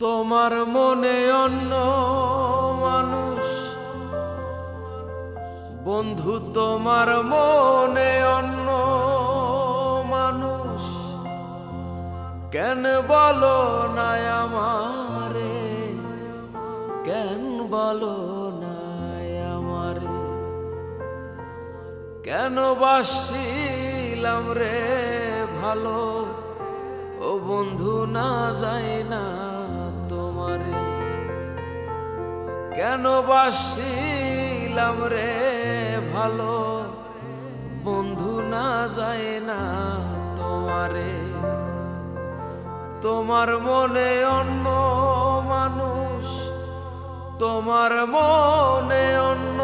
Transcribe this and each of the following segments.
তোমার মনে অন্য মানুষ, বন্ধু তোমার মনে অন্য মানুষ, কেন বলো না আমারে, কেন বলো না আমারে, কেন বাসছিলাম রে ভালো, ও বন্ধু না যায় না তোমারে, কেন বাসছিলাম রে ভালো, বন্ধু না যায় না তোমারে। তোমার মনে অন্য মানুষ, তোমার মনে অন্য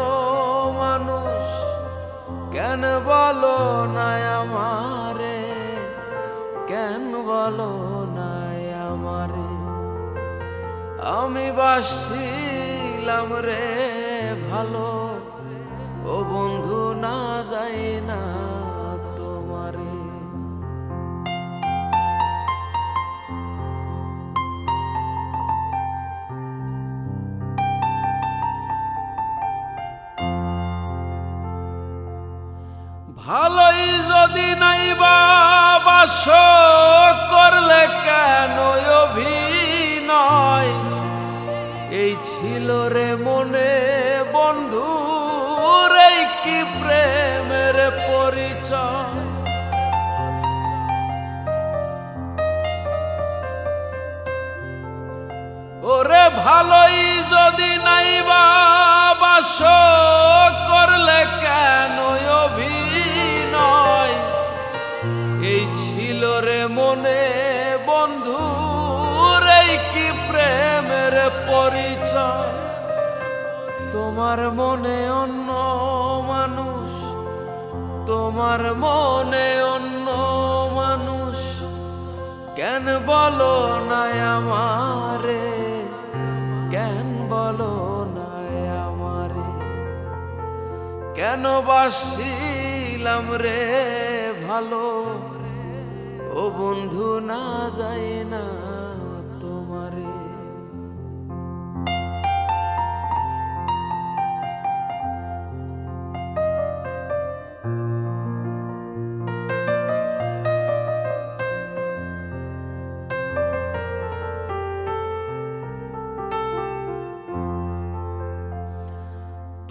মানুষ, কেন বলো না আমারে, কেন বলো না আমারে। আমি বাসছিলাম রে ভালো, ও বন্ধু না যায় না তোমারে। ভালোই যদি নাই বাস করলে কেন অভিনয়, এই ছিল রে মনে বন্ধু রে কি প্রেমের পরিচয়। ওরে ভালোই যদি নাই বাস করলে কেন অভিনয়, এই ছিল রে মনে বন্ধু রে কি প্রেমের পরিচয়। তোমার মনে অন্য মানুষ, তোমার মনে অন্য মানুষ, কেন বলো না আমারে, কেন বলো না আমারে। কেন বাসছিলাম রে ভালো, ও বন্ধু না যায় না তোমারে।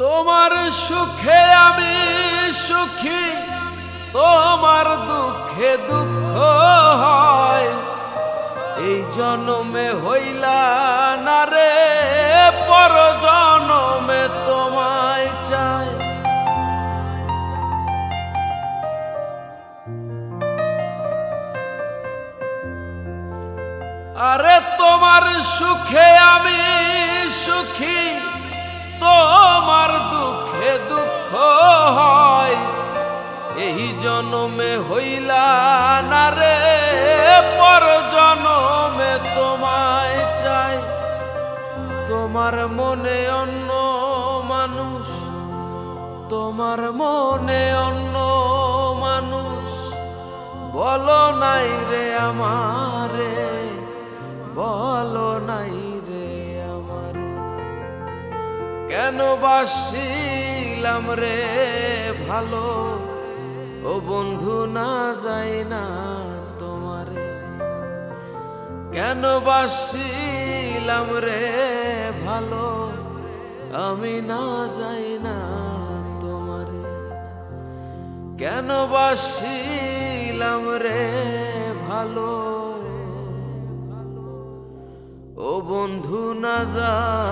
তোমার সুখে আমি সুখী, তোমার দুঃখে দুঃখ হয়, এই জন্মে হইলা না রে পর জন্মে তোমায় চাই। আরে তোমার সুখে আমি সুখী, তোমার দুঃখে দুঃখ হয়, এই জন্মে হইলা না রে পর জন্মে তোমায় চাই। তোমার মনে অন্য মানুষ, তোমার মনে অন্য মানুষ, বলো নাই রে আমারে, বলো নাই রে আমারে। কেন বাসছিলাম রে ভালো, ও বন্ধু না যায় না তোমারে। কেন বাসছিলাম রে ভালো, আমি না যাই না তোমারে। কেন বাসছিলাম রে ভালো, ও বন্ধু না যায়